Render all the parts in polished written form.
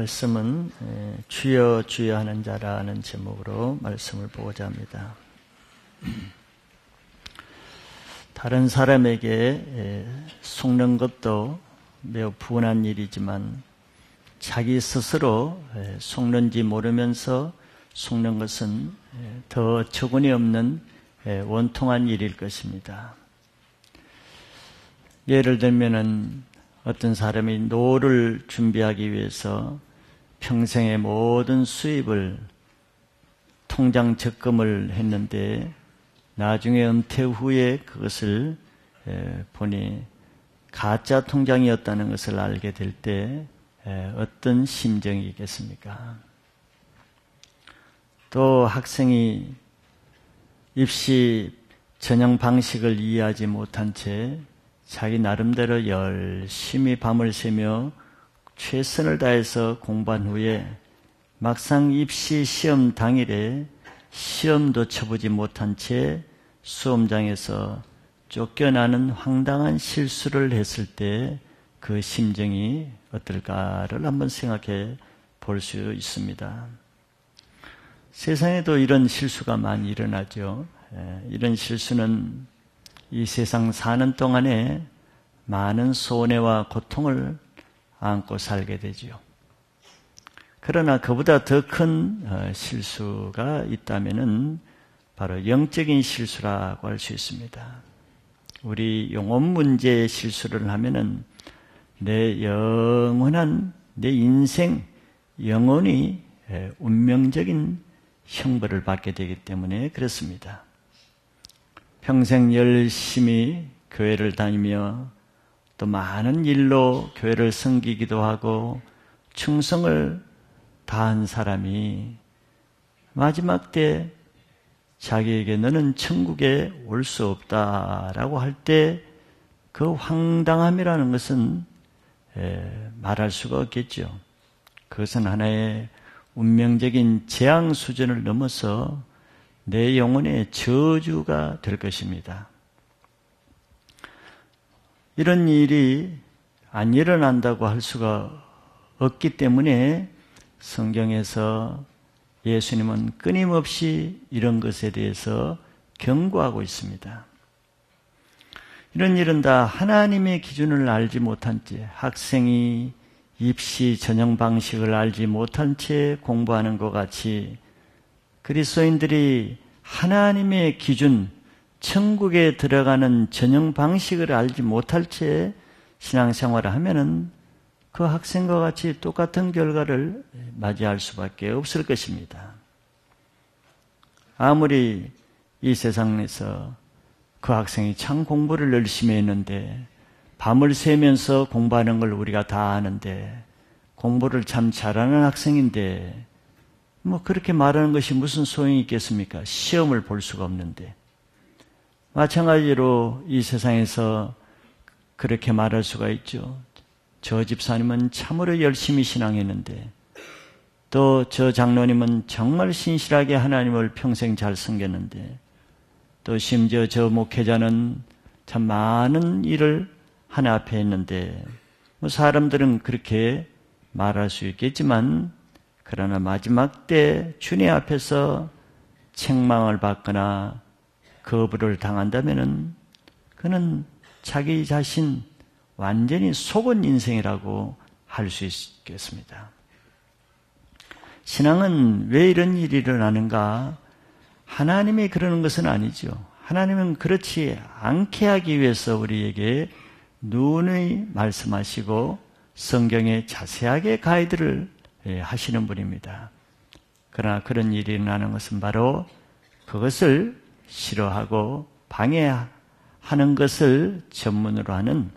말씀은 주여 주여 하는 자라는 제목으로 말씀을 보고자 합니다. 다른 사람에게 속는 것도 매우 분한 일이지만 자기 스스로 속는지 모르면서 속는 것은 더 적은이 없는 원통한 일일 것입니다. 예를 들면은 어떤 사람이 노를 준비하기 위해서 평생의 모든 수입을 통장 적금을 했는데 나중에 은퇴 후에 그것을 보니 가짜 통장이었다는 것을 알게 될 때 어떤 심정이겠습니까? 또 학생이 입시 전형 방식을 이해하지 못한 채 자기 나름대로 열심히 밤을 새며 최선을 다해서 공부한 후에 막상 입시 시험 당일에 시험도 쳐보지 못한 채 수험장에서 쫓겨나는 황당한 실수를 했을 때 그 심정이 어떨까를 한번 생각해 볼 수 있습니다. 세상에도 이런 실수가 많이 일어나죠. 이런 실수는 이 세상 사는 동안에 많은 손해와 고통을 안고 살게 되죠. 그러나 그보다 더 큰 실수가 있다면은 바로 영적인 실수라고 할 수 있습니다. 우리 영혼 문제의 실수를 하면은 내 영원한 내 인생 영혼이 운명적인 형벌을 받게 되기 때문에 그렇습니다. 평생 열심히 교회를 다니며 또 많은 일로 교회를 섬기기도 하고 충성을 다한 사람이 마지막 때 자기에게 너는 천국에 올 수 없다라고 할 때 그 황당함이라는 것은 말할 수가 없겠죠. 그것은 하나의 운명적인 재앙 수준을 넘어서 내 영혼의 저주가 될 것입니다. 이런 일이 안 일어난다고 할 수가 없기 때문에 성경에서 예수님은 끊임없이 이런 것에 대해서 경고하고 있습니다. 이런 일은 다 하나님의 기준을 알지 못한 채 학생이 입시 전형 방식을 알지 못한 채 공부하는 것 같이 그리스도인들이 하나님의 기준, 천국에 들어가는 전형 방식을 알지 못할 채 신앙생활을 하면은 그 학생과 같이 똑같은 결과를 맞이할 수밖에 없을 것입니다. 아무리 이 세상에서 그 학생이 참 공부를 열심히 했는데 밤을 새면서 공부하는 걸 우리가 다 아는데 공부를 참 잘하는 학생인데 뭐 그렇게 말하는 것이 무슨 소용이 있겠습니까? 시험을 볼 수가 없는데. 마찬가지로 이 세상에서 그렇게 말할 수가 있죠. 저 집사님은 참으로 열심히 신앙했는데 또 저 장로님은 정말 신실하게 하나님을 평생 잘 섬겼는데 또 심지어 저 목회자는 참 많은 일을 하나 앞에 했는데 뭐 사람들은 그렇게 말할 수 있겠지만 그러나 마지막 때 주님 앞에서 책망을 받거나 거부를 당한다면은 그는 자기 자신 완전히 속은 인생이라고 할 수 있겠습니다. 신앙은 왜 이런 일이 일어나는가? 하나님이 그러는 것은 아니죠. 하나님은 그렇지 않게 하기 위해서 우리에게 누누이 말씀하시고 성경에 자세하게 가이드를 하시는 분입니다. 그러나 그런 일이 일어나는 것은 바로 그것을 싫어하고 방해하는 것을 전문으로 하는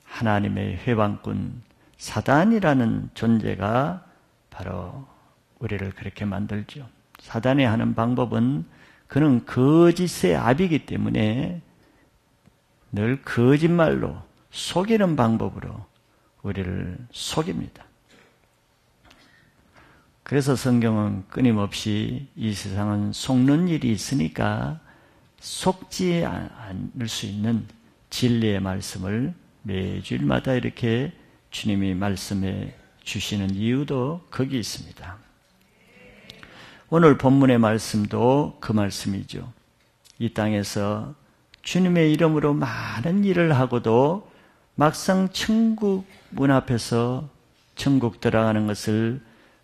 하나님의 회방꾼 사단이라는 존재가 바로 우리를 그렇게 만들죠. 사단이 하는 방법은 그는 거짓의 압이기 때문에 늘 거짓말로 속이는 방법으로 우리를 속입니다. 그래서 성경은 끊임없이 이 세상은 속는 일이 있으니까 속지 않을 수 있는 진리의 말씀을 매주일마다 이렇게 주님이 말씀해 주시는 이유도 거기 있습니다. 오늘 본문의 말씀도 그 말씀이죠. 이 땅에서 주님의 이름으로 많은 일을 하고도 막상 천국 문 앞에서 천국 들어가는 것을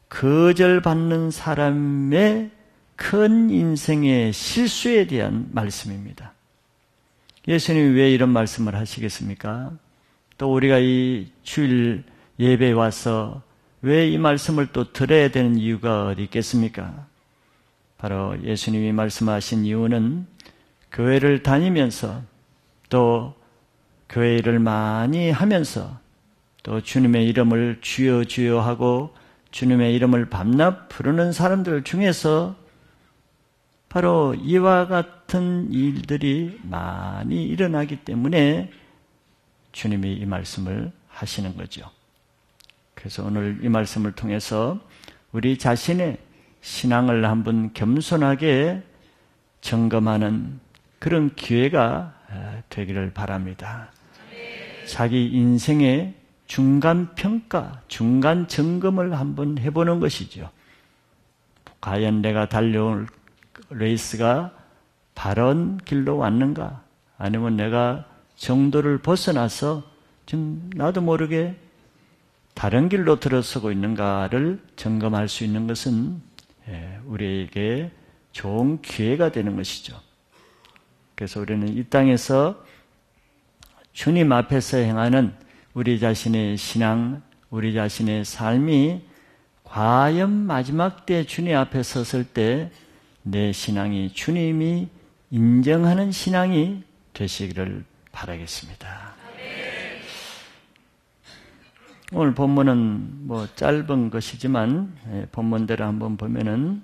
거절받는 사람의 큰 인생의 실수에 대한 말씀입니다. 예수님이 왜 이런 말씀을 하시겠습니까? 또 우리가 이 주일 예배에 와서 왜 이 말씀을 또 들어야 되는 이유가 어디 있겠습니까? 바로 예수님이 말씀하신 이유는 교회를 다니면서 또 교회 일을 많이 하면서 또 주님의 이름을 주여 주여 하고 주님의 이름을 밤낮 부르는 사람들 중에서 바로 이와 같은 일들이 많이 일어나기 때문에 주님이 이 말씀을 하시는 거죠. 그래서 오늘 이 말씀을 통해서 우리 자신의 신앙을 한번 겸손하게 점검하는 그런 기회가 되기를 바랍니다. 자기 인생의 중간 평가, 중간 점검을 한번 해보는 것이죠. 과연 내가 달려올 레이스가 바른 길로 왔는가? 아니면 내가 정도를 벗어나서 지금 나도 모르게 다른 길로 들어서고 있는가를 점검할 수 있는 것은 우리에게 좋은 기회가 되는 것이죠. 그래서 우리는 이 땅에서 주님 앞에서 행하는 우리 자신의 신앙, 우리 자신의 삶이 과연 마지막 때 주님 앞에 섰을 때 내 신앙이 주님이 인정하는 신앙이 되시기를 바라겠습니다. 오늘 본문은 짧은 것이지만 본문대로 한번 보면은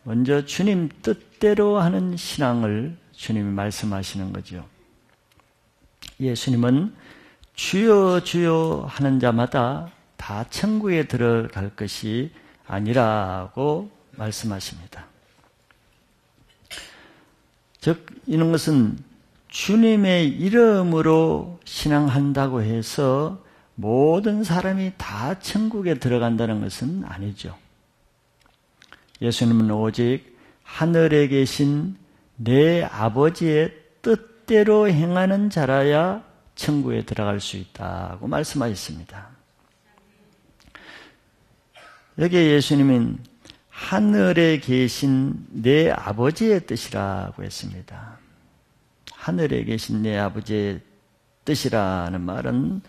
먼저 주님 뜻대로 하는 신앙을 주님이 말씀하시는 거죠. 예수님은 주여 주여 하는 자마다 다 천국에 들어갈 것이 아니라고 말씀하십니다. 즉 이런 것은 주님의 이름으로 신앙한다고 해서 모든 사람이 다 천국에 들어간다는 것은 아니죠. 예수님은 오직 하늘에 계신 내 아버지의 뜻대로 행하는 자라야 천국에 들어갈 수 있다고 말씀하셨습니다. 여기에 예수님은 하늘에 계신 내 아버지의 뜻이라고 했습니다. 하늘에 계신 내 아버지의 뜻이라는 말은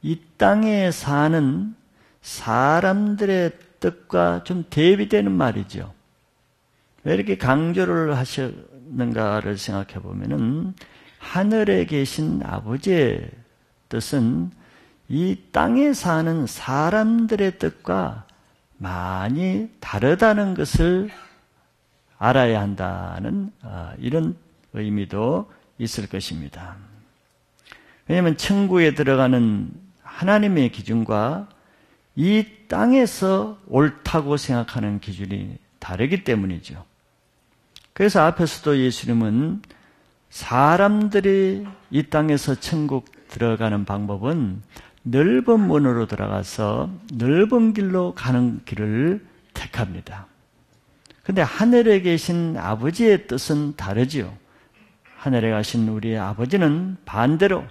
이 땅에 사는 사람들의 뜻과 좀 대비되는 말이죠. 왜 이렇게 강조를 하셨는가를 생각해 보면은 하늘에 계신 아버지의 뜻은 이 땅에 사는 사람들의 뜻과 많이 다르다는 것을 알아야 한다는 이런 의미도 있을 것입니다. 왜냐하면 천국에 들어가는 하나님의 기준과 이 땅에서 옳다고 생각하는 기준이 다르기 때문이죠. 그래서 앞에서도 예수님은 사람들이 이 땅에서 천국 들어가는 방법은 넓은 문으로 들어가서 넓은 길로 가는 길을 택합니다. 그런데 하늘에 계신 아버지의 뜻은 다르지요. 하늘에 가신 우리 아버지는 반대로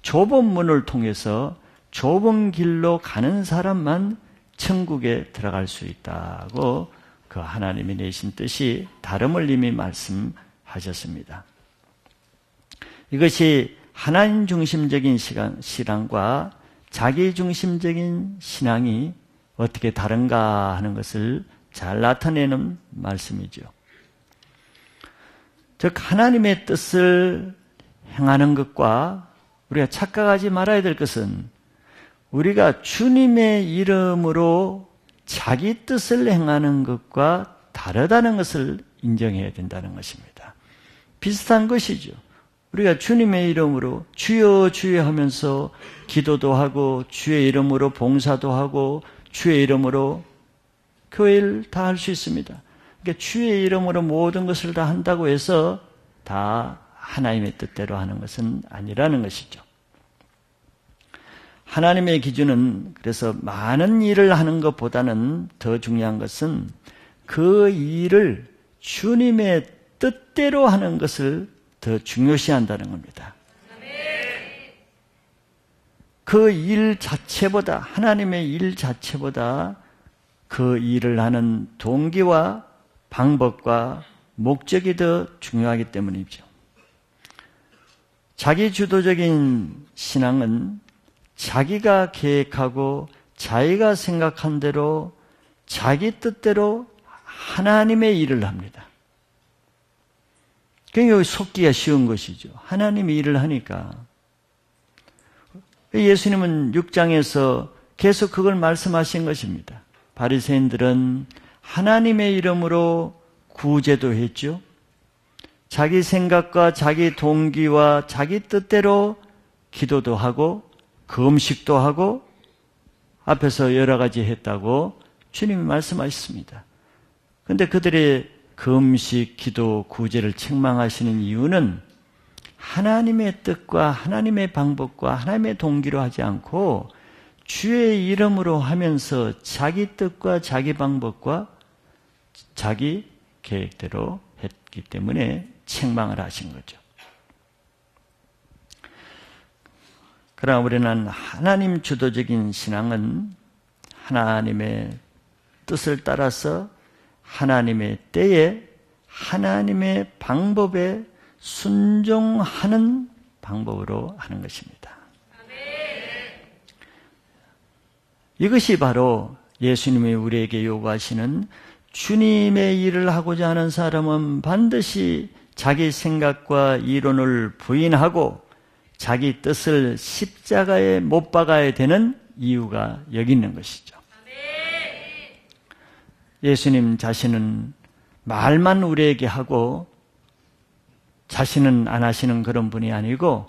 좁은 문을 통해서 좁은 길로 가는 사람만 천국에 들어갈 수 있다고 그 하나님이 내신 뜻이 다름을 이미 말씀하셨습니다. 이것이 하나님 중심적인 신앙과 자기 중심적인 신앙이 어떻게 다른가 하는 것을 잘 나타내는 말씀이죠. 즉 하나님의 뜻을 행하는 것과 우리가 착각하지 말아야 될 것은 우리가 주님의 이름으로 자기 뜻을 행하는 것과 다르다는 것을 인정해야 된다는 것입니다. 비슷한 것이죠. 우리가 주님의 이름으로 주여 주여 하면서 기도도 하고 주의 이름으로 봉사도 하고 주의 이름으로 교회를 다 할 수 있습니다. 그러니까 주의 이름으로 모든 것을 다 한다고 해서 다 하나님의 뜻대로 하는 것은 아니라는 것이죠. 하나님의 기준은 그래서 많은 일을 하는 것보다는 더 중요한 것은 그 일을 주님의 뜻대로 하는 것을 더 중요시한다는 겁니다. 그 일 자체보다, 하나님의 일 자체보다 그 일을 하는 동기와 방법과 목적이 더 중요하기 때문이죠. 자기 주도적인 신앙은 자기가 계획하고 자기가 생각한 대로 자기 뜻대로 하나님의 일을 합니다. 그러니까 속기가 쉬운 것이죠. 하나님이 일을 하니까. 예수님은 6장에서 계속 그걸 말씀하신 것입니다. 바리새인들은 하나님의 이름으로 구제도 했죠. 자기 생각과 자기 동기와 자기 뜻대로 기도도 하고 금식도 하고 앞에서 여러 가지 했다고 주님이 말씀하셨습니다. 그런데 그들의 금식, 기도, 구제를 책망하시는 이유는 하나님의 뜻과 하나님의 방법과 하나님의 동기로 하지 않고 주의 이름으로 하면서 자기 뜻과 자기 방법과 자기 계획대로 했기 때문에 책망을 하신 거죠. 그러나 우리는 하나님 주도적인 신앙은 하나님의 뜻을 따라서 하나님의 때에 하나님의 방법에 순종하는 방법으로 하는 것입니다. 이것이 바로 예수님이 우리에게 요구하시는 주님의 일을 하고자 하는 사람은 반드시 자기 생각과 이론을 부인하고 자기 뜻을 십자가에 못 박아야 되는 이유가 여기 있는 것이죠. 예수님 자신은 말만 우리에게 하고 자신은 안 하시는 그런 분이 아니고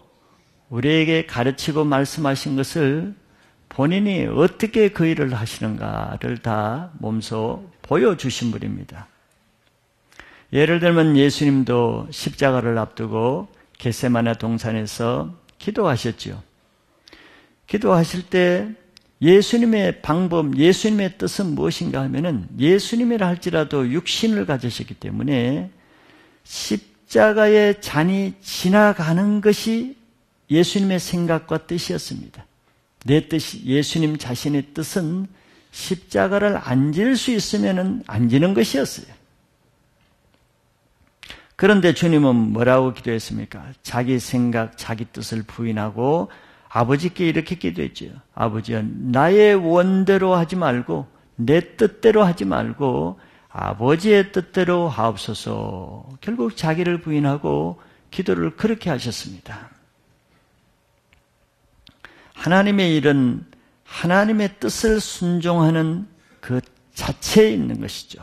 우리에게 가르치고 말씀하신 것을 본인이 어떻게 그 일을 하시는가를 다 몸소 보여주신 분입니다. 예를 들면 예수님도 십자가를 앞두고 겟세마네 동산에서 기도하셨죠. 기도하실 때 예수님의 방법, 예수님의 뜻은 무엇인가 하면은 예수님이라 할지라도 육신을 가지셨기 때문에 십자가의 잔이 지나가는 것이 예수님의 생각과 뜻이었습니다. 내 뜻이, 예수님 자신의 뜻은 십자가를 안 질 수 있으면은 안 지는 것이었어요. 그런데 주님은 뭐라고 기도했습니까? 자기 생각, 자기 뜻을 부인하고 아버지께 이렇게 기도했죠. 아버지여, 나의 원대로 하지 말고 내 뜻대로 하지 말고 아버지의 뜻대로 하옵소서. 결국 자기를 부인하고 기도를 그렇게 하셨습니다. 하나님의 일은 하나님의 뜻을 순종하는 그 자체에 있는 것이죠.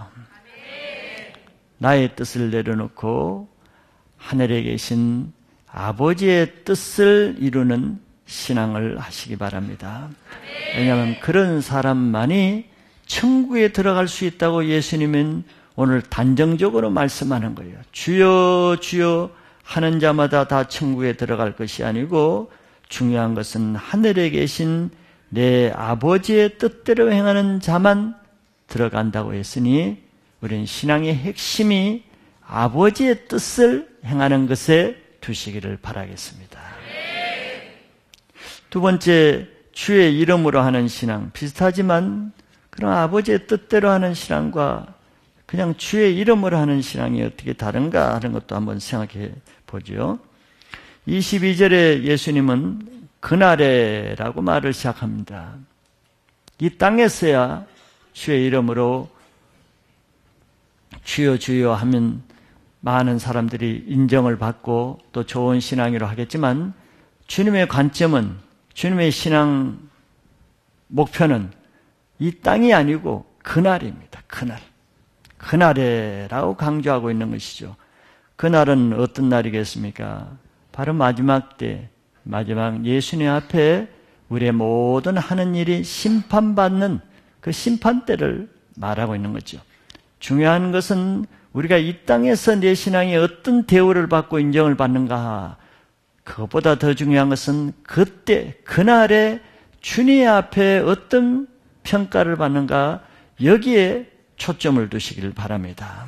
나의 뜻을 내려놓고 하늘에 계신 아버지의 뜻을 이루는 신앙을 하시기 바랍니다. 왜냐하면 그런 사람만이 천국에 들어갈 수 있다고 예수님은 오늘 단정적으로 말씀하는 거예요. 주여 주여 하는 자마다 다 천국에 들어갈 것이 아니고 중요한 것은 하늘에 계신 내 아버지의 뜻대로 행하는 자만 들어간다고 했으니 우리는 신앙의 핵심이 아버지의 뜻을 행하는 것에 두시기를 바라겠습니다. 두 번째, 주의 이름으로 하는 신앙. 비슷하지만 그런 아버지의 뜻대로 하는 신앙과 그냥 주의 이름으로 하는 신앙이 어떻게 다른가 하는 것도 한번 생각해 보죠. 22절에 예수님은 그날에라고 말을 시작합니다. 이 땅에서야 주의 이름으로 주여 주여 하면 많은 사람들이 인정을 받고 또 좋은 신앙이라고 하겠지만 주님의 관점은, 주님의 신앙 목표는 이 땅이 아니고 그날입니다. 그날. 그날에라고 강조하고 있는 것이죠. 그날은 어떤 날이겠습니까? 바로 마지막 때, 마지막 예수님 앞에 우리의 모든 하는 일이 심판받는 그 심판때를 말하고 있는 거죠. 중요한 것은 우리가 이 땅에서 내 신앙이 어떤 대우를 받고 인정을 받는가, 그것보다 더 중요한 것은 그때, 그날에 주님 앞에 어떤 평가를 받는가 여기에 초점을 두시길 바랍니다.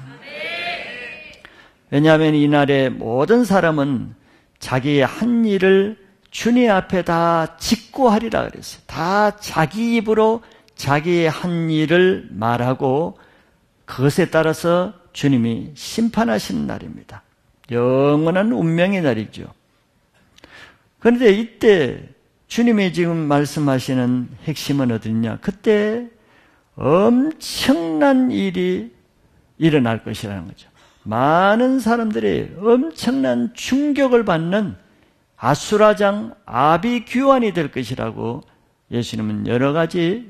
왜냐하면 이날에 모든 사람은 자기의 한 일을 주님 앞에 다 짓고 하리라 그랬어요. 다 자기 입으로 자기의 한 일을 말하고 그것에 따라서 주님이 심판하시는 날입니다. 영원한 운명의 날이죠. 그런데 이때 주님이 지금 말씀하시는 핵심은 어디냐? 그때 엄청난 일이 일어날 것이라는 거죠. 많은 사람들이 엄청난 충격을 받는 아수라장 아비규환이 될 것이라고 예수님은 여러 가지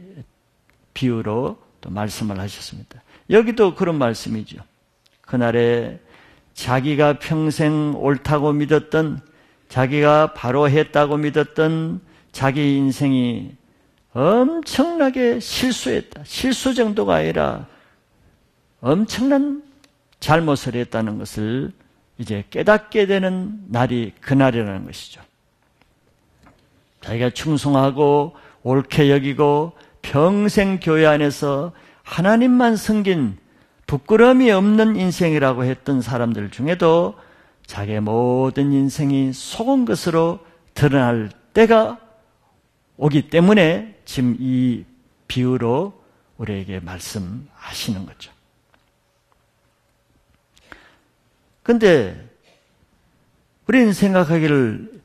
비유로 또 말씀을 하셨습니다. 여기도 그런 말씀이죠. 그날에 자기가 평생 옳다고 믿었던, 자기가 바로 했다고 믿었던 자기 인생이 엄청나게 실수했다. 실수 정도가 아니라 엄청난 잘못을 했다는 것을 이제 깨닫게 되는 날이 그날이라는 것이죠. 자기가 충성하고 옳게 여기고 평생 교회 안에서 하나님만 섬긴 부끄러움이 없는 인생이라고 했던 사람들 중에도 자기의 모든 인생이 속은 것으로 드러날 때가 오기 때문에 지금 이 비유로 우리에게 말씀하시는 거죠. 근데 우리는 생각하기를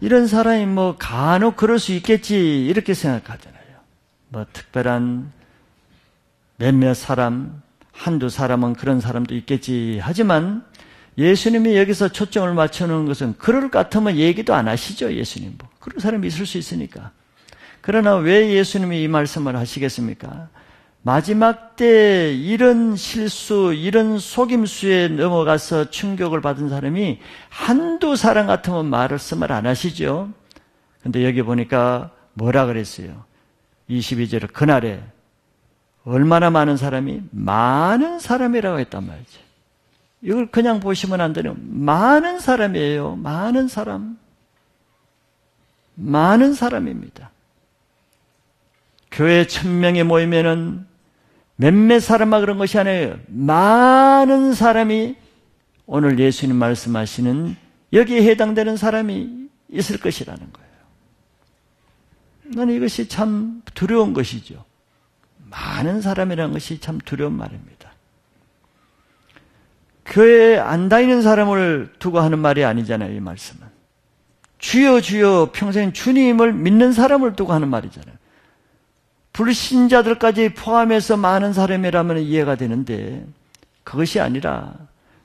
이런 사람이 뭐 간혹 그럴 수 있겠지 이렇게 생각하잖아요. 뭐 특별한 몇몇 사람, 한두 사람은 그런 사람도 있겠지 하지만 예수님이 여기서 초점을 맞춰놓은 것은 그럴 것 같으면 얘기도 안 하시죠. 예수님. 뭐 그런 사람이 있을 수 있으니까. 그러나 왜 예수님이 이 말씀을 하시겠습니까? 마지막 때 이런 실수, 이런 속임수에 넘어가서 충격을 받은 사람이 한두 사람 같으면 말씀을 안 하시죠. 근데 여기 보니까 뭐라 그랬어요? 22절에 그날에 얼마나 많은 사람이? 많은 사람이라고 했단 말이죠. 이걸 그냥 보시면 안 되는, 많은 사람이에요. 많은 사람. 많은 사람입니다. 교회 1000명이 모이면은 몇몇 사람만 그런 것이 아니에요. 많은 사람이 오늘 예수님 말씀하시는 여기에 해당되는 사람이 있을 것이라는 거예요. 나는 이것이 참 두려운 것이죠. 많은 사람이라는 것이 참 두려운 말입니다. 교회에 안 다니는 사람을 두고 하는 말이 아니잖아요, 이 말씀은. 주여 주여 평생 주님을 믿는 사람을 두고 하는 말이잖아요. 불신자들까지 포함해서 많은 사람이라면 이해가 되는데 그것이 아니라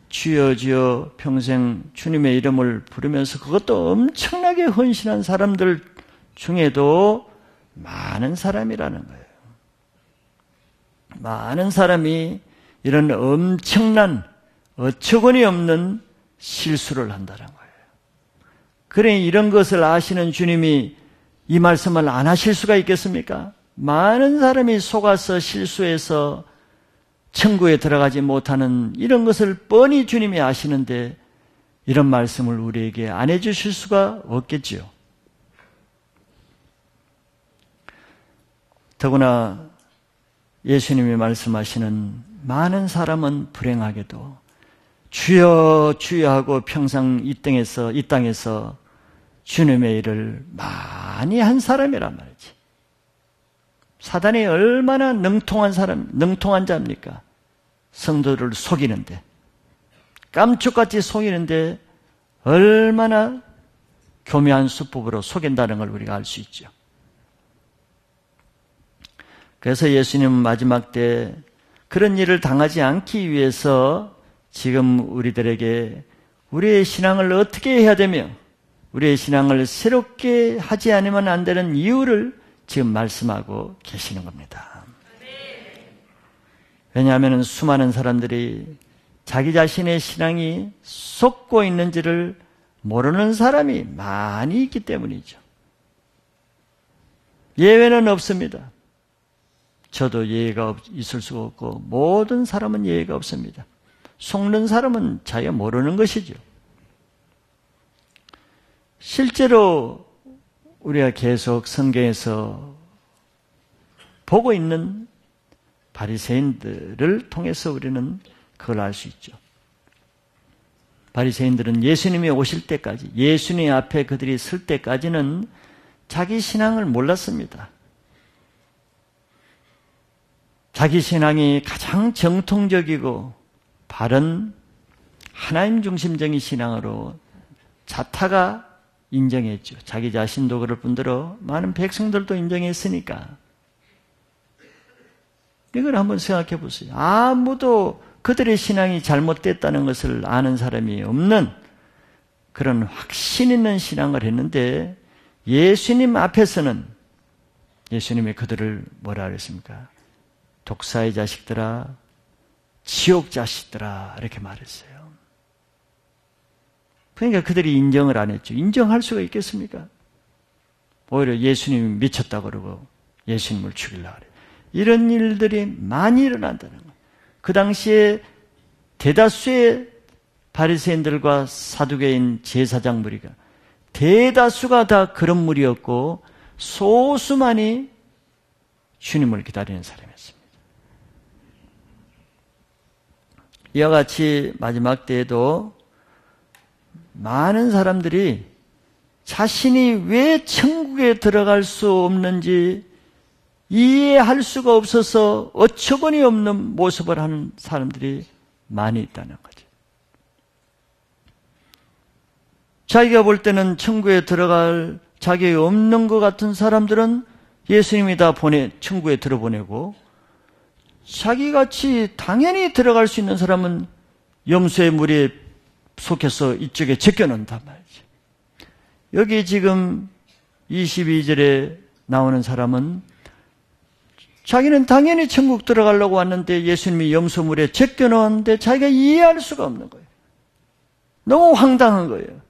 주여 주여 평생 주님의 이름을 부르면서 그것도 엄청나게 헌신한 사람들 중에도 많은 사람이라는 거예요. 많은 사람이 이런 엄청난 어처구니 없는 실수를 한다는 거예요. 그러니 이런 것을 아시는 주님이 이 말씀을 안 하실 수가 있겠습니까? 많은 사람이 속아서 실수해서 천국에 들어가지 못하는 이런 것을 뻔히 주님이 아시는데 이런 말씀을 우리에게 안 해주실 수가 없겠지요. 더구나 예수님이 말씀하시는 많은 사람은 불행하게도 주여 주여 하고 평생 이 땅에서 주님의 일을 많이 한 사람이란 말이지. 사단이 얼마나 능통한 자입니까? 성도들을 속이는데, 깜짝같이 속이는데 얼마나 교묘한 수법으로 속인다는 걸 우리가 알 수 있죠. 그래서 예수님은 마지막 때 그런 일을 당하지 않기 위해서 지금 우리들에게 우리의 신앙을 어떻게 해야 되며 우리의 신앙을 새롭게 하지 않으면 안 되는 이유를 지금 말씀하고 계시는 겁니다. 왜냐하면 수많은 사람들이 자기 자신의 신앙이 썩고 있는지를 모르는 사람이 많이 있기 때문이죠. 예외는 없습니다. 저도 예외가 있을 수가 없고 모든 사람은 예외가 없습니다. 속는 사람은 자기가 모르는 것이죠. 실제로 우리가 계속 성경에서 보고 있는 바리새인들을 통해서 우리는 그걸 알 수 있죠. 바리새인들은 예수님이 오실 때까지, 예수님 앞에 그들이 설 때까지는 자기 신앙을 몰랐습니다. 자기 신앙이 가장 정통적이고 바른 하나님 중심적인 신앙으로 자타가 인정했죠. 자기 자신도 그럴 뿐더러 많은 백성들도 인정했으니까. 이걸 한번 생각해 보세요. 아무도 그들의 신앙이 잘못됐다는 것을 아는 사람이 없는 그런 확신 있는 신앙을 했는데 예수님 앞에서는 예수님이 그들을 뭐라 그랬습니까? 독사의 자식들아, 지옥 자식들아 이렇게 말했어요. 그러니까 그들이 인정을 안 했죠. 인정할 수가 있겠습니까? 오히려 예수님이 미쳤다 그러고 예수님을 죽이려고 그래요. 이런 일들이 많이 일어난다는 거예요. 그 당시에 대다수의 바리새인들과 사두개인 제사장 무리가 대다수가 다 그런 무리였고 소수만이 주님을 기다리는 사람이었습니다. 이와 같이 마지막 때에도 많은 사람들이 자신이 왜 천국에 들어갈 수 없는지 이해할 수가 없어서 어처구니 없는 모습을 하는 사람들이 많이 있다는 거죠. 자기가 볼 때는 천국에 들어갈 자격이 없는 것 같은 사람들은 예수님이 다 천국에 들어보내고 자기같이 당연히 들어갈 수 있는 사람은 염소의 무리에 속해서 이쪽에 제껴놓는단 말이죠. 여기 지금 22절에 나오는 사람은 자기는 당연히 천국 들어가려고 왔는데 예수님이 염소물에 제껴놓았는데 자기가 이해할 수가 없는 거예요. 너무 황당한 거예요.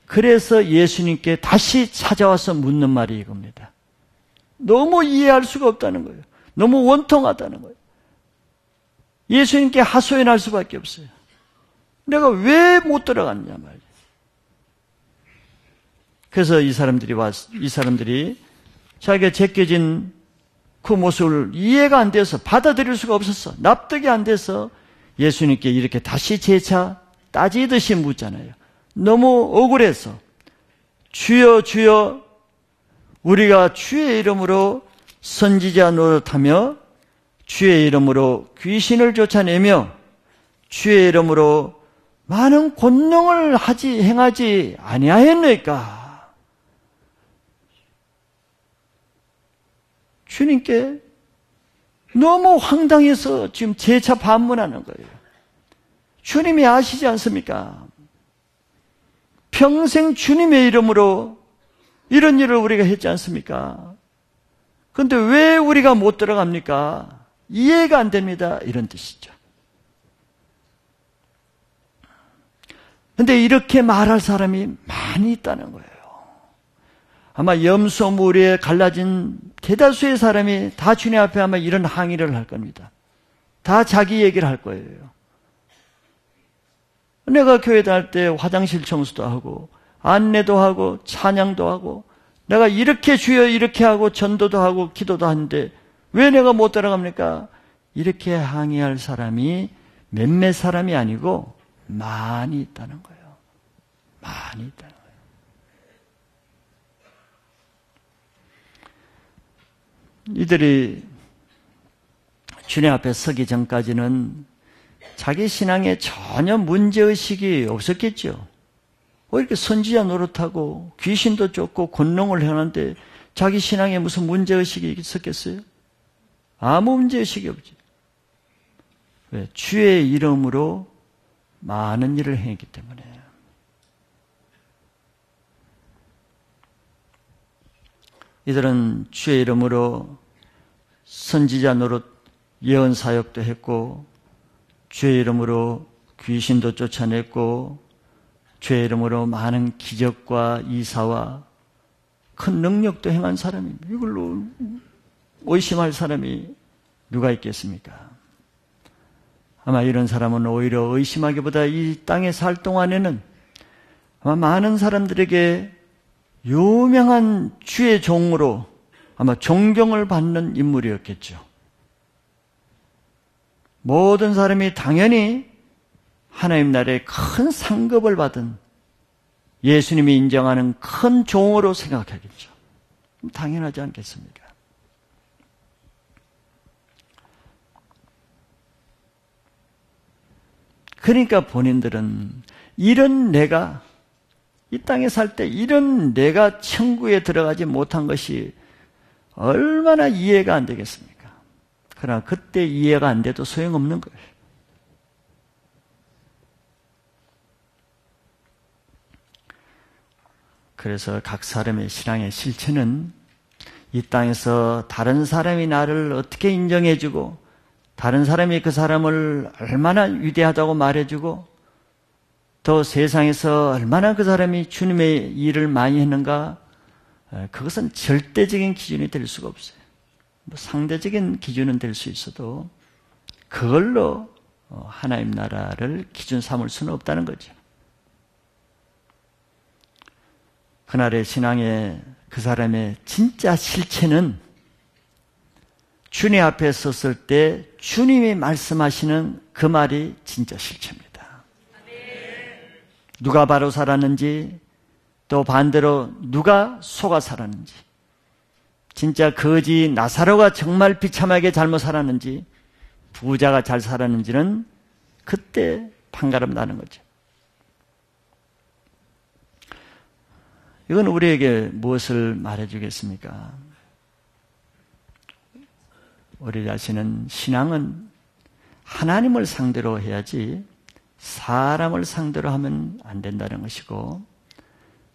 그래서 예수님께 다시 찾아와서 묻는 말이 이겁니다. 너무 이해할 수가 없다는 거예요. 너무 원통하다는 거예요. 예수님께 하소연할 수밖에 없어요. 내가 왜 못 들어갔냐 말이에요. 그래서 이 사람들이 자기가 제껴진 그 모습을 이해가 안 돼서 받아들일 수가 없었어. 납득이 안 돼서 예수님께 이렇게 다시 재차 따지듯이 묻잖아요. 너무 억울해서 주여 주여 우리가 주의 이름으로 선지자 노릇하며 주의 이름으로 귀신을 쫓아내며 주의 이름으로 많은 권능을 행하지 아니하였나이까? 주님께 너무 황당해서 지금 재차 반문하는 거예요. 주님이 아시지 않습니까? 평생 주님의 이름으로 이런 일을 우리가 했지 않습니까? 그런데 왜 우리가 못 들어갑니까? 이해가 안 됩니다. 이런 뜻이죠. 그런데 이렇게 말할 사람이 많이 있다는 거예요. 아마 염소 무리에 갈라진 대다수의 사람이 다 주님 앞에 아마 이런 항의를 할 겁니다. 다 자기 얘기를 할 거예요. 내가 교회 다닐 때 화장실 청소도 하고 안내도 하고 찬양도 하고 내가 이렇게 주여 이렇게 하고 전도도 하고 기도도 하는데 왜 내가 못 따라갑니까? 이렇게 항의할 사람이 몇몇 사람이 아니고 많이 있다는 거예요. 많이 있다는 거예요. 이들이 주님 앞에 서기 전까지는 자기 신앙에 전혀 문제의식이 없었겠죠. 왜 이렇게 선지자 노릇하고 귀신도 쫓고 권능을 행하는데 자기 신앙에 무슨 문제의식이 있었겠어요? 아무 문제의식이 없지. 왜? 주의 이름으로 많은 일을 행했기 때문에. 이들은 주의 이름으로 선지자 노릇 예언 사역도 했고 주의 이름으로 귀신도 쫓아냈고 주의 이름으로 많은 기적과 이사와 큰 능력도 행한 사람입니다. 이걸로 의심할 사람이 누가 있겠습니까? 아마 이런 사람은 오히려 의심하기보다 이 땅에 살 동안에는 아마 많은 사람들에게 유명한 주의 종으로 아마 존경을 받는 인물이었겠죠. 모든 사람이 당연히 하나님 나라의 큰 상급을 받은 예수님이 인정하는 큰 종으로 생각하겠죠. 당연하지 않겠습니까? 그러니까 본인들은 이런 내가 이 땅에 살 때 이런 내가 천국에 들어가지 못한 것이 얼마나 이해가 안 되겠습니까? 그러나 그때 이해가 안 돼도 소용없는 거예요. 그래서 각 사람의 신앙의 실체는 이 땅에서 다른 사람이 나를 어떻게 인정해주고 다른 사람이 그 사람을 얼마나 위대하다고 말해주고 또 세상에서 얼마나 그 사람이 주님의 일을 많이 했는가, 그것은 절대적인 기준이 될 수가 없어요. 상대적인 기준은 될 수 있어도 그걸로 하나님 나라를 기준 삼을 수는 없다는 거죠. 그날의 신앙의 그 사람의 진짜 실체는 주님 앞에 섰을 때 주님이 말씀하시는 그 말이 진짜 실체입니다. 누가 바로 살았는지, 또 반대로 누가 속아 살았는지, 진짜 거지 나사로가 정말 비참하게 잘못 살았는지, 부자가 잘 살았는지는 그때 판가름 나는 거죠. 이건 우리에게 무엇을 말해주겠습니까? 우리 자신은 신앙은 하나님을 상대로 해야지 사람을 상대로 하면 안 된다는 것이고,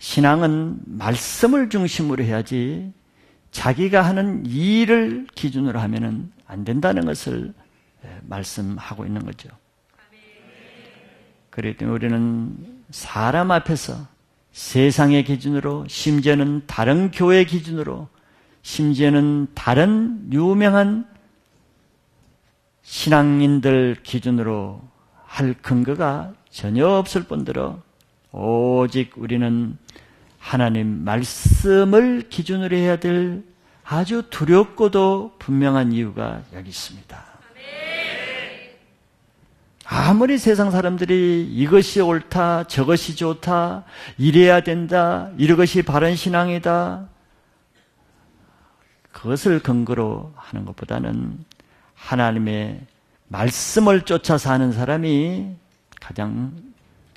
신앙은 말씀을 중심으로 해야지 자기가 하는 일을 기준으로 하면 안 된다는 것을 말씀하고 있는 거죠. 그렇기 때문에 우리는 사람 앞에서 세상의 기준으로, 심지어는 다른 교회 기준으로, 심지어는 다른 유명한 신앙인들 기준으로 할 근거가 전혀 없을 뿐더러 오직 우리는 하나님 말씀을 기준으로 해야 될 아주 두렵고도 분명한 이유가 여기 있습니다. 아무리 세상 사람들이 이것이 옳다, 저것이 좋다, 이래야 된다, 이것이 바른 신앙이다, 그것을 근거로 하는 것보다는 하나님의 말씀을 쫓아 사는 사람이 가장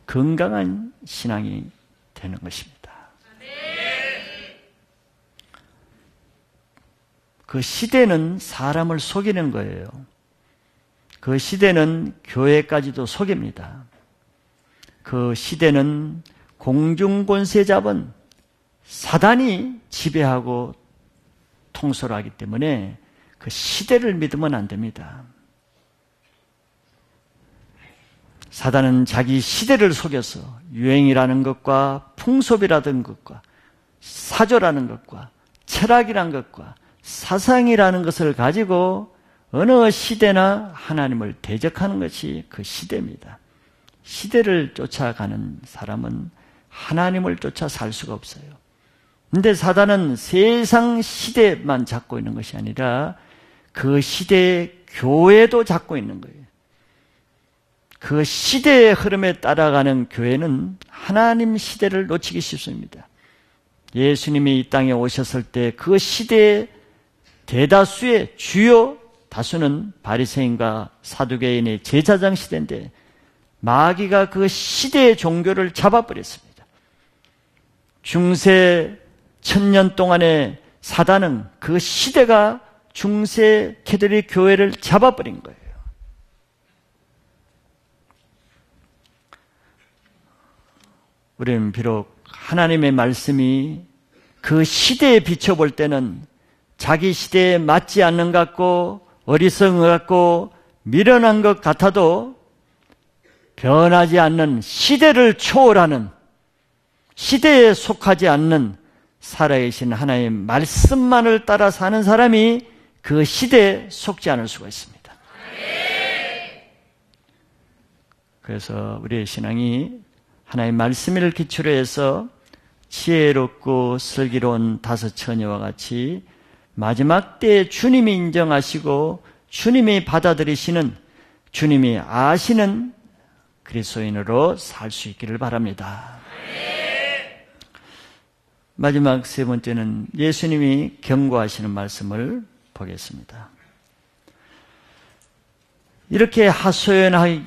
건강한 신앙이 되는 것입니다. 그 시대는 사람을 속이는 거예요. 그 시대는 교회까지도 속입니다. 그 시대는 공중권세 잡은 사단이 지배하고 통솔하기 때문에 그 시대를 믿으면 안 됩니다. 사단은 자기 시대를 속여서 유행이라는 것과 풍속이라는 것과 사조라는 것과 철학이라는 것과 사상이라는 것을 가지고 어느 시대나 하나님을 대적하는 것이 그 시대입니다. 시대를 쫓아가는 사람은 하나님을 쫓아 살 수가 없어요. 근데 사단은 세상 시대만 잡고 있는 것이 아니라 그 시대의 교회도 잡고 있는 거예요. 그 시대의 흐름에 따라가는 교회는 하나님 시대를 놓치기 쉽습니다. 예수님이 이 땅에 오셨을 때 그 시대의 대다수의 주요 다수는 바리새인과 사두개인의 제사장 시대인데 마귀가 그 시대의 종교를 잡아버렸습니다. 중세 1000년 동안의 사단은 그 시대가 중세 캐톨릭 교회를 잡아버린 거예요. 우리는 비록 하나님의 말씀이 그 시대에 비춰볼 때는 자기 시대에 맞지 않는 것 같고 어리석은 것 같고 미련한 것 같아도 변하지 않는 시대를 초월하는, 시대에 속하지 않는 살아계신 하나님의 말씀만을 따라 사는 사람이 그 시대에 속지 않을 수가 있습니다. 그래서 우리의 신앙이 하나님의 말씀을 기초로 해서 지혜롭고 슬기로운 5 처녀와 같이 마지막 때에 주님이 인정하시고 주님이 받아들이시는, 주님이 아시는 그리스도인으로 살 수 있기를 바랍니다. 마지막 3번째는 예수님이 경고하시는 말씀을 보겠습니다. 이렇게 하소연하면서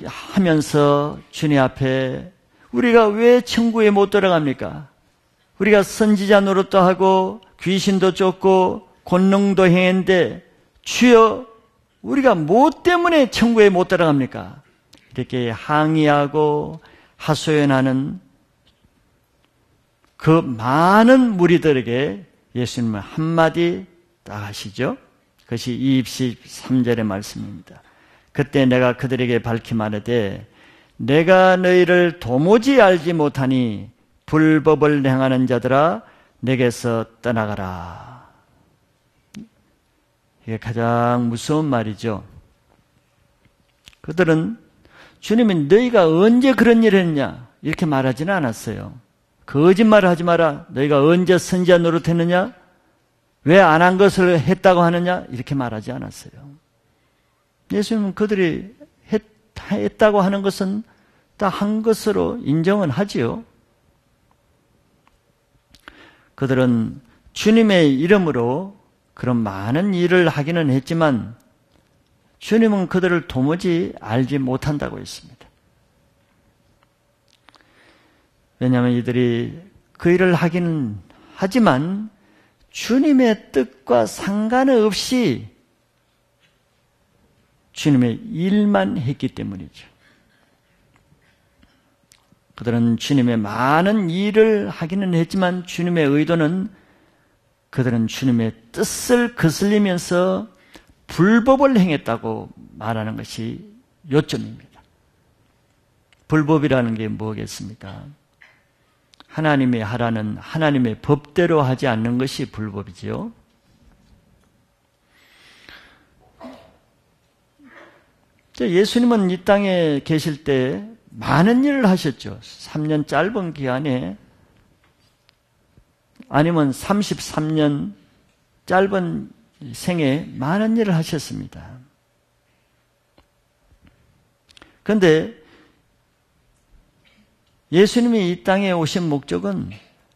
주님 앞에 우리가 왜 천국에 못 들어갑니까? 우리가 선지자 노릇도 하고 귀신도 쫓고 권능도 행했는데 주여 우리가 뭐 때문에 천국에 못 들어갑니까? 이렇게 항의하고 하소연하는 그 많은 무리들에게 예수님은 한마디 딱 하시죠. 그것이 23절의 말씀입니다. 그때 내가 그들에게 밝히 말하되 내가 너희를 도무지 알지 못하니 불법을 행하는 자들아 내게서 떠나가라. 이게 가장 무서운 말이죠. 그들은 주님이 너희가 언제 그런 일을 했냐 이렇게 말하지는 않았어요. 거짓말을 하지 마라. 너희가 언제 선지자 노릇했느냐? 왜 안 한 것을 했다고 하느냐? 이렇게 말하지 않았어요. 예수님은 그들이 했다고 하는 것은 다 한 것으로 인정은 하지요. 그들은 주님의 이름으로 그런 많은 일을 하기는 했지만 주님은 그들을 도무지 알지 못한다고 했습니다. 왜냐하면 이들이 그 일을 하기는 하지만 주님의 뜻과 상관없이 주님의 일만 했기 때문이죠. 그들은 주님의 많은 일을 하기는 했지만 주님의 의도는 그들은 주님의 뜻을 거슬리면서 불법을 행했다고 말하는 것이 요점입니다. 불법이라는 게 뭐겠습니까? 하나님이 하라는 하나님의 법대로 하지 않는 것이 불법이지요. 예수님은 이 땅에 계실 때 많은 일을 하셨죠. 3년 짧은 기간에 아니면 33년 짧은 생에 많은 일을 하셨습니다. 그런데 예수님이 이 땅에 오신 목적은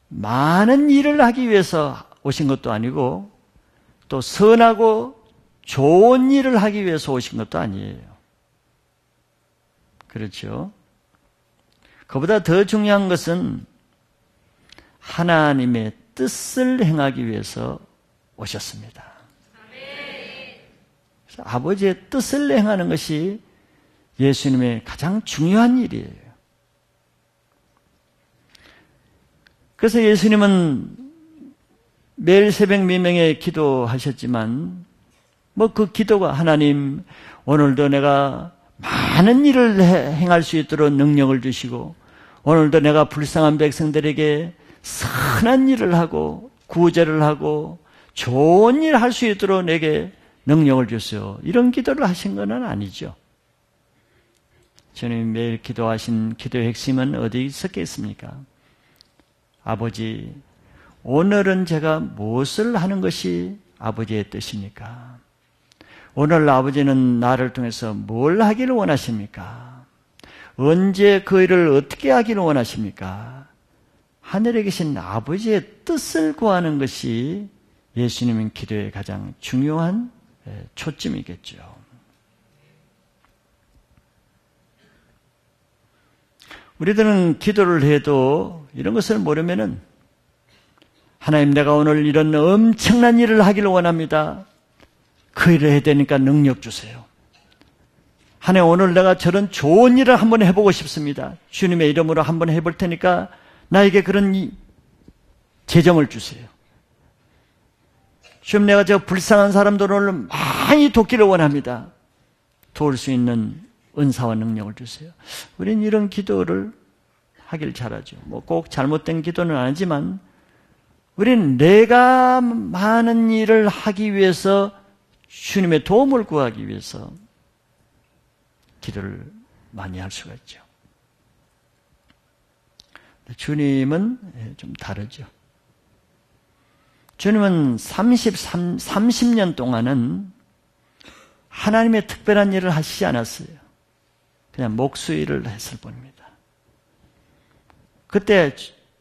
많은 일을 하기 위해서 오신 것도 아니고 또 선하고 좋은 일을 하기 위해서 오신 것도 아니에요. 그렇죠? 그보다 더 중요한 것은 하나님의 뜻을 행하기 위해서 오셨습니다. 그래서 아버지의 뜻을 행하는 것이 예수님의 가장 중요한 일이에요. 그래서 예수님은 매일 새벽 미명에 기도하셨지만 그 기도가 하나님 오늘도 내가 많은 일을 행할 수 있도록 능력을 주시고 오늘도 내가 불쌍한 백성들에게 선한 일을 하고 구제를 하고 좋은 일을 할 수 있도록 내게 능력을 주세요. 이런 기도를 하신 건 아니죠. 주님 매일 기도하신 기도의 핵심은 어디 있었겠습니까? 아버지, 오늘은 제가 무엇을 하는 것이 아버지의 뜻입니까? 오늘 아버지는 나를 통해서 뭘 하기를 원하십니까? 언제 그 일을 어떻게 하기를 원하십니까? 하늘에 계신 아버지의 뜻을 구하는 것이 예수님의 기도의 가장 중요한 초점이겠죠. 우리들은 기도를 해도 이런 것을 모르면은 하나님 내가 오늘 이런 엄청난 일을 하기를 원합니다. 그 일을 해야 되니까 능력 주세요. 하나님 오늘 내가 저런 좋은 일을 한번 해보고 싶습니다. 주님의 이름으로 한번 해볼 테니까 나에게 그런 재정을 주세요. 주님 내가 저 불쌍한 사람들을 많이 돕기를 원합니다. 도울 수 있는 은사와 능력을 주세요. 우리는 이런 기도를 하길 잘하죠. 꼭 잘못된 기도는 아니지만 우리는 내가 많은 일을 하기 위해서 주님의 도움을 구하기 위해서 기도를 많이 할 수가 있죠. 주님은 좀 다르죠. 주님은 30년 동안은 하나님의 특별한 일을 하시지 않았어요. 그냥 목수일을 했을 뿐입니다. 그때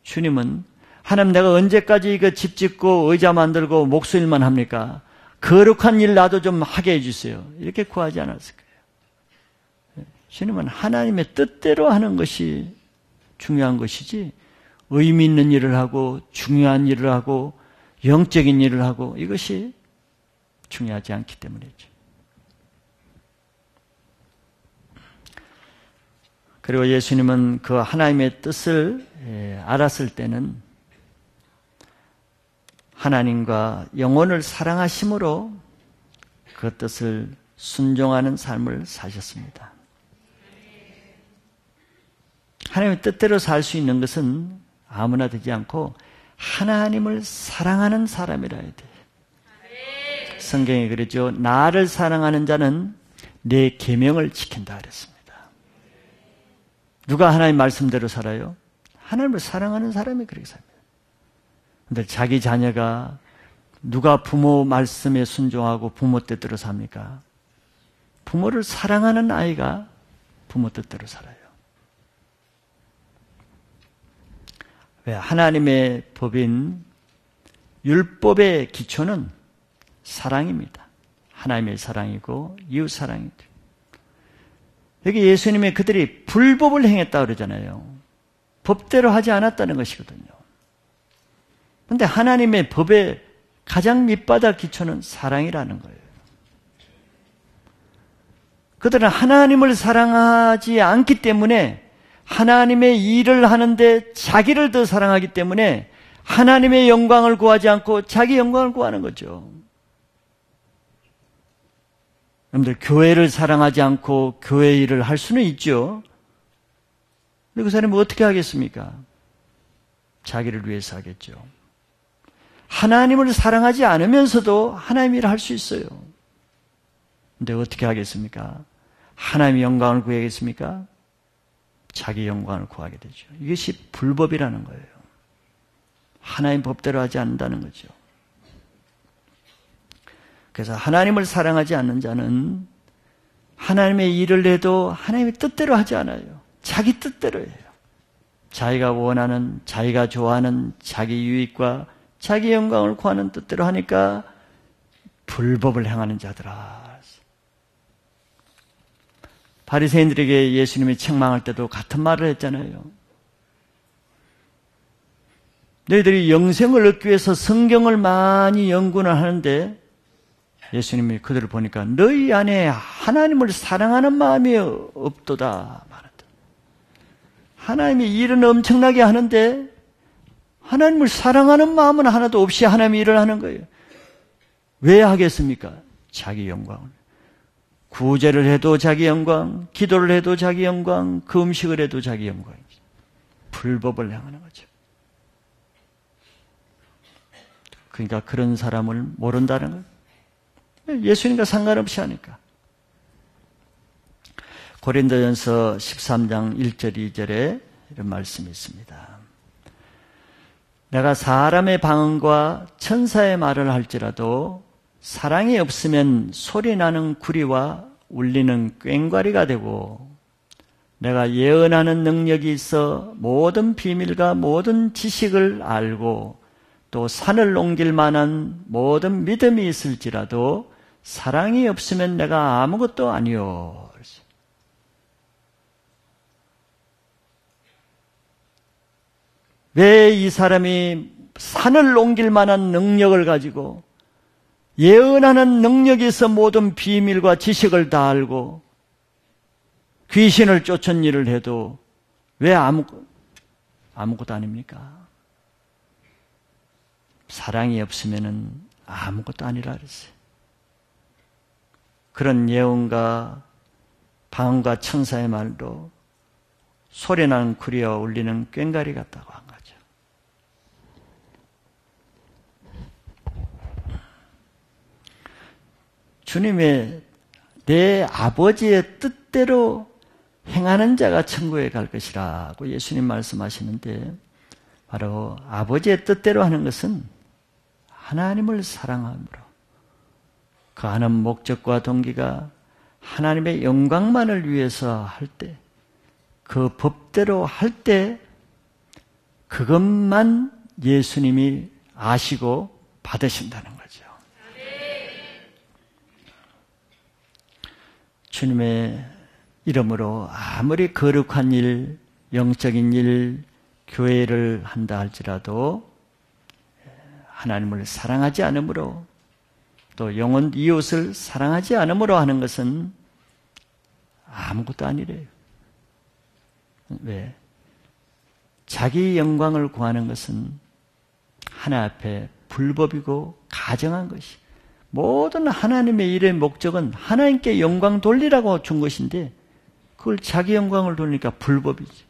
주님은 하나님 내가 언제까지 이거 집 짓고 의자 만들고 목수일만 합니까? 거룩한 일 나도 좀 하게 해주세요. 이렇게 구하지 않았을 거예요. 주님은 하나님의 뜻대로 하는 것이 중요한 것이지 의미 있는 일을 하고 중요한 일을 하고 영적인 일을 하고 이것이 중요하지 않기 때문이죠. 그리고 예수님은 그 하나님의 뜻을 알았을 때는 하나님과 영혼을 사랑하심으로 그 뜻을 순종하는 삶을 사셨습니다. 하나님의 뜻대로 살 수 있는 것은 아무나 되지 않고 하나님을 사랑하는 사람이라 해야 돼요. 성경에 그랬죠. 나를 사랑하는 자는 내 계명을 지킨다 그랬습니다. 누가 하나님 말씀대로 살아요? 하나님을 사랑하는 사람이 그렇게 삽니다. 근데 자기 자녀가 누가 부모 말씀에 순종하고 부모 뜻대로 삽니까? 부모를 사랑하는 아이가 부모 뜻대로 살아요. 왜? 하나님의 법인 율법의 기초는 사랑입니다. 하나님의 사랑이고 이웃 사랑이죠. 여기 예수님이 그들이 불법을 행했다고 그러잖아요. 법대로 하지 않았다는 것이거든요. 그런데 하나님의 법의 가장 밑바닥 기초는 사랑이라는 거예요. 그들은 하나님을 사랑하지 않기 때문에 하나님의 일을 하는데 자기를 더 사랑하기 때문에 하나님의 영광을 구하지 않고 자기 영광을 구하는 거죠. 여러분들 교회를 사랑하지 않고 교회 일을 할 수는 있죠. 근데 그 사람이 어떻게 하겠습니까? 자기를 위해서 하겠죠. 하나님을 사랑하지 않으면서도 하나님 일을 할 수 있어요. 근데 어떻게 하겠습니까? 하나님의 영광을 구하겠습니까? 자기 영광을 구하게 되죠. 이것이 불법이라는 거예요. 하나님 법대로 하지 않는다는 거죠. 그래서 하나님을 사랑하지 않는 자는 하나님의 일을 해도 하나님의 뜻대로 하지 않아요. 자기 뜻대로 해요. 자기가 원하는, 자기가 좋아하는 자기 유익과 자기 영광을 구하는 뜻대로 하니까 불법을 행하는 자들아. 바리새인들에게 예수님이 책망할 때도 같은 말을 했잖아요. 너희들이 영생을 얻기 위해서 성경을 많이 연구는 하는데 예수님이 그들을 보니까 너희 안에 하나님을 사랑하는 마음이 없도다 말한다. 하나님이 일은 엄청나게 하는데 하나님을 사랑하는 마음은 하나도 없이 하나님이 일을 하는 거예요. 왜 하겠습니까? 자기 영광을. 구제를 해도 자기 영광, 기도를 해도 자기 영광, 그 음식을 해도 자기 영광이죠. 불법을 행하는 거죠. 그러니까 그런 사람을 모른다는 거예요. 예수님과 상관없이 하니까. 고린도전서 13장 1절 2절에 이런 말씀이 있습니다. 내가 사람의 방언과 천사의 말을 할지라도 사랑이 없으면 소리나는 구리와 울리는 꽹과리가 되고 내가 예언하는 능력이 있어 모든 비밀과 모든 지식을 알고 또 산을 옮길 만한 모든 믿음이 있을지라도 사랑이 없으면 내가 아무것도 아니요. 왜 이 사람이 산을 옮길 만한 능력을 가지고 예언하는 능력이 있어 모든 비밀과 지식을 다 알고 귀신을 쫓은 일을 해도 왜 아무것도 아닙니까? 사랑이 없으면 아무것도 아니라 그랬어요. 그런 예언과 방언과 천사의 말도 소리나는 구리와 울리는 꽹과리 같다고 한 거죠. 주님의 내 아버지의 뜻대로 행하는 자가 천국에 갈 것이라고 예수님 말씀하시는데, 바로 아버지의 뜻대로 하는 것은 하나님을 사랑함으로, 그 하는 목적과 동기가 하나님의 영광만을 위해서 할 때, 그 법대로 할 때 그것만 예수님이 아시고 받으신다는 거죠. 주님의 이름으로 아무리 거룩한 일, 영적인 일, 교회를 한다 할지라도 하나님을 사랑하지 않으므로, 또 영혼 이웃을 사랑하지 않으므로 하는 것은 아무것도 아니래요. 왜? 자기 영광을 구하는 것은 하나 앞에 불법이고 가정한 것이, 모든 하나님의 일의 목적은 하나님께 영광 돌리라고 준 것인데 그걸 자기 영광을 돌리니까 불법이지.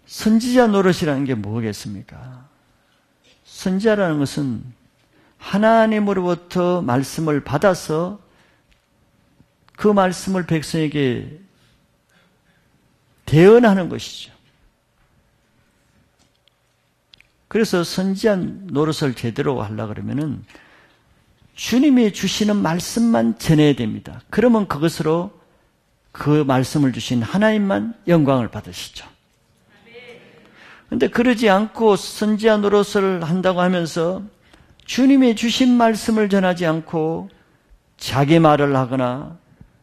선지자 노릇이라는 게 뭐겠습니까? 선지자라는 것은 하나님으로부터 말씀을 받아서 그 말씀을 백성에게 대언하는 것이죠. 그래서 선지자 노릇을 제대로 하려고 그러면은 주님이 주시는 말씀만 전해야 됩니다. 그러면 그것으로 그 말씀을 주신 하나님만 영광을 받으시죠. 그런데 그러지 않고 선지자 노릇을 한다고 하면서 주님이 주신 말씀을 전하지 않고 자기 말을 하거나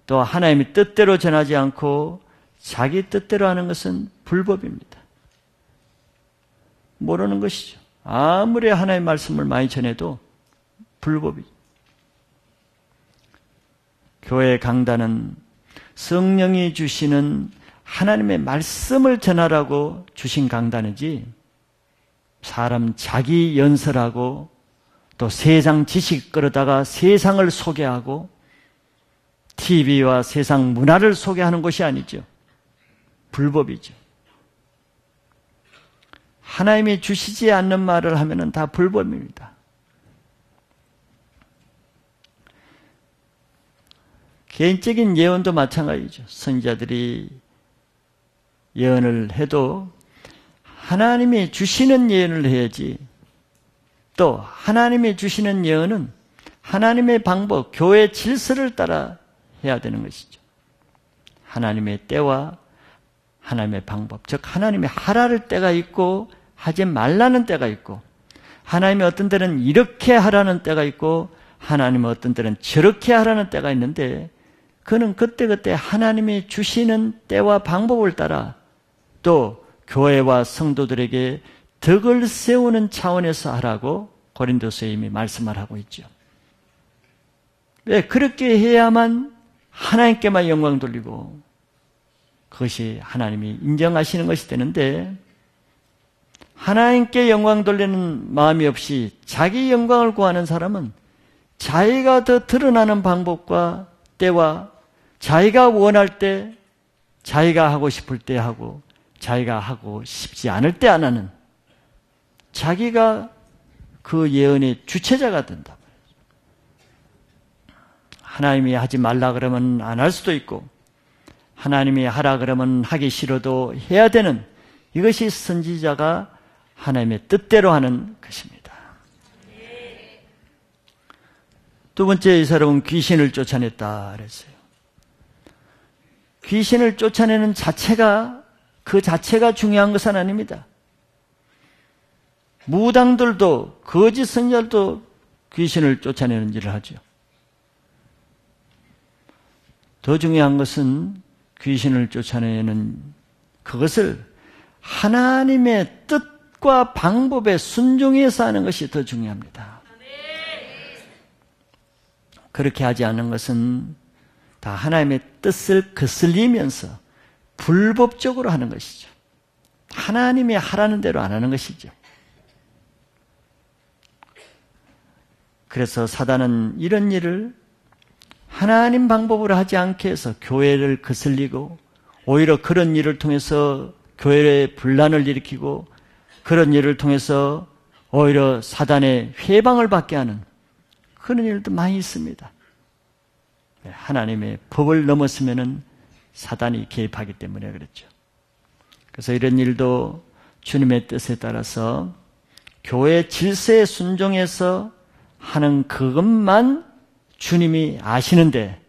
또 하나님의 뜻대로 전하지 않고 자기 뜻대로 하는 것은 불법입니다. 모르는 것이죠. 아무리 하나님의 말씀을 많이 전해도 불법이죠. 교회 강단은 성령이 주시는 하나님의 말씀을 전하라고 주신 강단이지, 사람 자기 연설하고 또 세상 지식 끌어다가 세상을 소개하고 TV와 세상 문화를 소개하는 것이 아니죠. 불법이죠. 하나님이 주시지 않는 말을 하면은 다 불법입니다. 개인적인 예언도 마찬가지죠. 선지자들이 예언을 해도 하나님이 주시는 예언을 해야지, 또 하나님이 주시는 예언은 하나님의 방법, 교회 질서를 따라 해야 되는 것이죠. 하나님의 때와 하나님의 방법, 즉 하나님이 하라는 때가 있고 하지 말라는 때가 있고, 하나님이 어떤 때는 이렇게 하라는 때가 있고 하나님은 어떤 때는 저렇게 하라는 때가 있는데, 그는 그때그때 하나님이 주시는 때와 방법을 따라 또 교회와 성도들에게 덕을 세우는 차원에서 하라고 고린도서에 이미 말씀을 하고 있죠. 왜? 그렇게 해야만 하나님께만 영광 돌리고 그것이 하나님이 인정하시는 것이 되는데, 하나님께 영광 돌리는 마음이 없이 자기 영광을 구하는 사람은 자기가 더 드러나는 방법과 때와 자기가 원할 때, 자기가 하고 싶을 때 하고 자기가 하고 싶지 않을 때 안 하는, 자기가 그 예언의 주체자가 된다. 하나님이 하지 말라 그러면 안 할 수도 있고 하나님이 하라 그러면 하기 싫어도 해야 되는, 이것이 선지자가 하나님의 뜻대로 하는 것입니다. 두 번째, 이 사람은 귀신을 쫓아냈다 그랬어요. 귀신을 쫓아내는 자체가, 그 자체가 중요한 것은 아닙니다. 무당들도, 거짓 선지자들도 귀신을 쫓아내는 일을 하죠. 더 중요한 것은 귀신을 쫓아내는 그것을 하나님의 뜻과 방법에 순종해서 하는 것이 더 중요합니다. 그렇게 하지 않는 것은 다 하나님의 뜻을 거슬리면서 불법적으로 하는 것이죠. 하나님이 하라는 대로 안 하는 것이죠. 그래서 사단은 이런 일을 하나님 방법으로 하지 않게 해서 교회를 거슬리고, 오히려 그런 일을 통해서 교회에 분란을 일으키고, 그런 일을 통해서 오히려 사단의 회방을 받게 하는 그런 일도 많이 있습니다. 하나님의 법을 넘었으면은 사단이 개입하기 때문에 그랬죠. 그래서 이런 일도 주님의 뜻에 따라서 교회 질서에 순종해서 하는 그것만 주님이 아시는데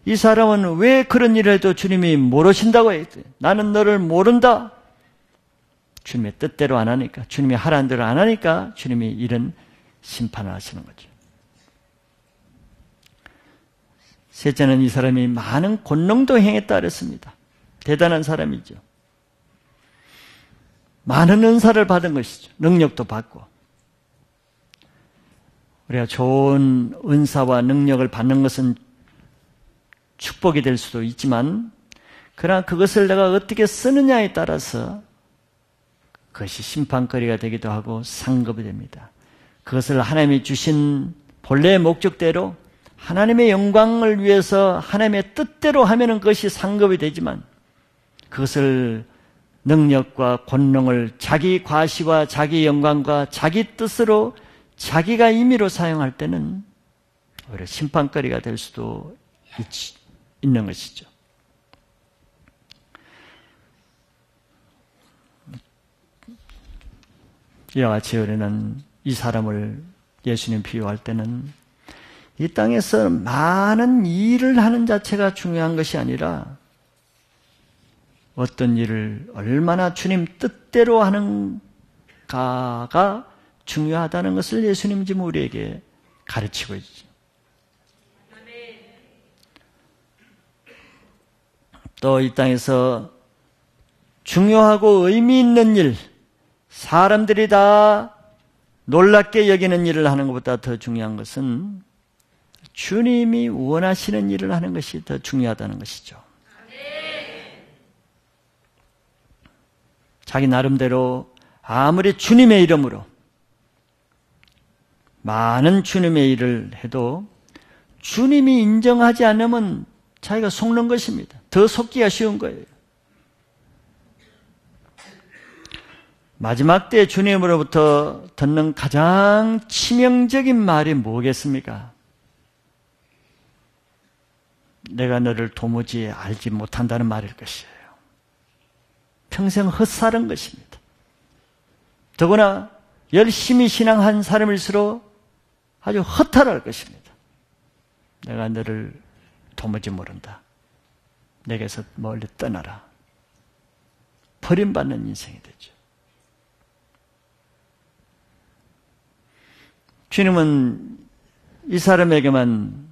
이 사람은 왜 그런 일을 해도 주님이 모르신다고 했어요. 나는 너를 모른다. 주님의 뜻대로 안 하니까, 주님이 하라는 대로 안 하니까 주님이 이런 심판을 하시는 거죠. 셋째는 이 사람이 많은 권능도 행했다 그랬습니다. 대단한 사람이죠. 많은 은사를 받은 것이죠. 능력도 받고. 우리가 좋은 은사와 능력을 받는 것은 축복이 될 수도 있지만 그러나 그것을 내가 어떻게 쓰느냐에 따라서 그것이 심판거리가 되기도 하고 상급이 됩니다. 그것을 하나님이 주신 본래의 목적대로 하나님의 영광을 위해서 하나님의 뜻대로 하면은 그것이 상급이 되지만 그것을 능력과 권능을 자기 과시와 자기 영광과 자기 뜻으로 자기가 임의로 사용할 때는 오히려 심판거리가 될 수도 있는 것이죠. 이와 같이 우리는 이 사람을 예수님 비유할 때는 이 땅에서 많은 일을 하는 자체가 중요한 것이 아니라 어떤 일을 얼마나 주님 뜻대로 하는가가 중요하다는 것을 예수님 지금 우리에게 가르치고 있죠. 또 이 땅에서 중요하고 의미 있는 일, 사람들이 다 놀랍게 여기는 일을 하는 것보다 더 중요한 것은 주님이 원하시는 일을 하는 것이 더 중요하다는 것이죠. 자기 나름대로 아무리 주님의 이름으로 많은 주님의 일을 해도 주님이 인정하지 않으면 자기가 속는 것입니다. 더 속기가 쉬운 거예요. 마지막 때 주님으로부터 듣는 가장 치명적인 말이 뭐겠습니까? 내가 너를 도무지 알지 못한다는 말일 것이에요. 평생 헛살은 것입니다. 더구나 열심히 신앙한 사람일수록 아주 허탈할 것입니다. 내가 너를 도무지 모른다. 내게서 멀리 떠나라. 버림받는 인생이 되죠. 주님은 이 사람에게만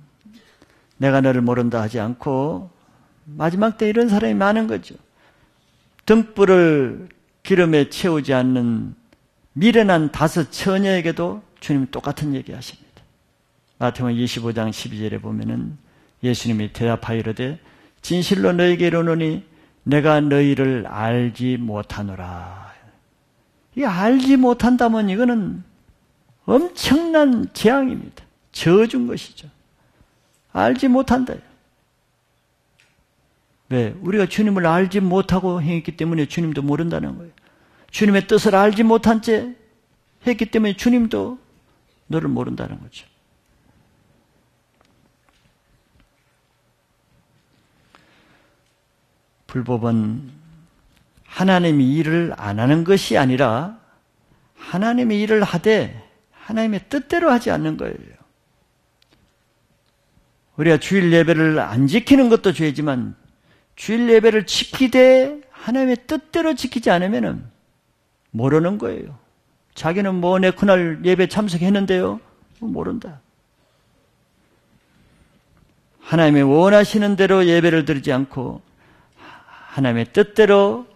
내가 너를 모른다 하지 않고 마지막 때 이런 사람이 많은 거죠. 등불을 기름에 채우지 않는 미련한 5 처녀에게도 주님은 똑같은 얘기 하십니다. 마태복음 25장 12절에 보면은 예수님이 대답하여 이르되 진실로 너희에게 이르노니 내가 너희를 알지 못하노라. 이 알지 못한다면 이거는 엄청난 재앙입니다. 저주인 것이죠. 알지 못한다. 왜? 우리가 주님을 알지 못하고 행했기 때문에 주님도 모른다는 거예요. 주님의 뜻을 알지 못한 채 했기 때문에 주님도 너를 모른다는 거죠. 불법은 하나님이 일을 안 하는 것이 아니라 하나님이 일을 하되 하나님의 뜻대로 하지 않는 거예요. 우리가 주일 예배를 안 지키는 것도 죄지만 주일 예배를 지키되 하나님의 뜻대로 지키지 않으면 모르는 거예요. 자기는 뭐 내 그날 예배 참석했는데요. 모른다. 하나님의 원하시는 대로 예배를 드리지 않고 하나님의 뜻대로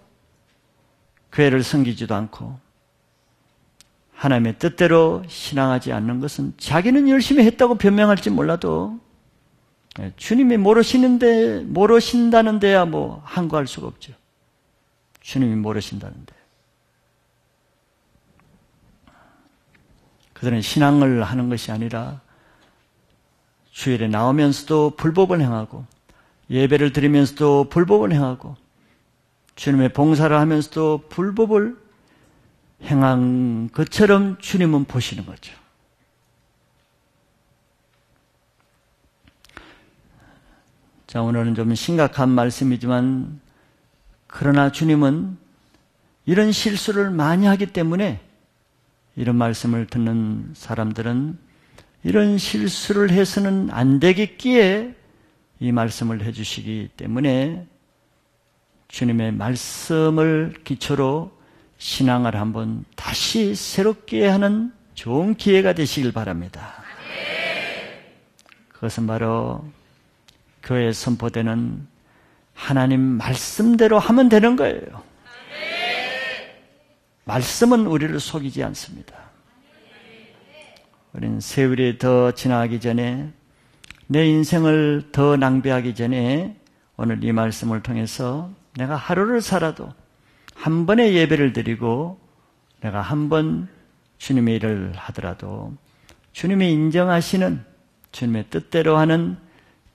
교회를 섬기지도 않고 하나님의 뜻대로 신앙하지 않는 것은 자기는 열심히 했다고 변명할지 몰라도 주님이 모르신다는 데야 뭐 항거할 수가 없죠. 주님이 모르신다는데. 그들은 신앙을 하는 것이 아니라 주일에 나오면서도 불법을 행하고 예배를 드리면서도 불법을 행하고 주님의 봉사를 하면서도 불법을 행한 것처럼 주님은 보시는 거죠. 자, 오늘은 좀 심각한 말씀이지만 그러나 주님은 이런 실수를 많이 하기 때문에 이런 말씀을 듣는 사람들은 이런 실수를 해서는 안 되겠기에 이 말씀을 해주시기 때문에 주님의 말씀을 기초로 신앙을 한번 다시 새롭게 하는 좋은 기회가 되시길 바랍니다. 그것은 바로 교회에 선포되는 하나님 말씀대로 하면 되는 거예요. 말씀은 우리를 속이지 않습니다. 우리는 세월이 더 지나기 전에 내 인생을 더 낭비하기 전에 오늘 이 말씀을 통해서 내가 하루를 살아도 한 번의 예배를 드리고 내가 한 번 주님의 일을 하더라도 주님이 인정하시는 주님의 뜻대로 하는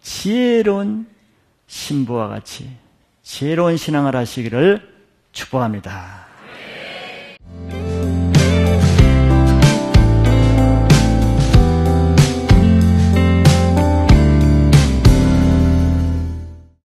지혜로운 신부와 같이 지혜로운 신앙을 하시기를 축복합니다.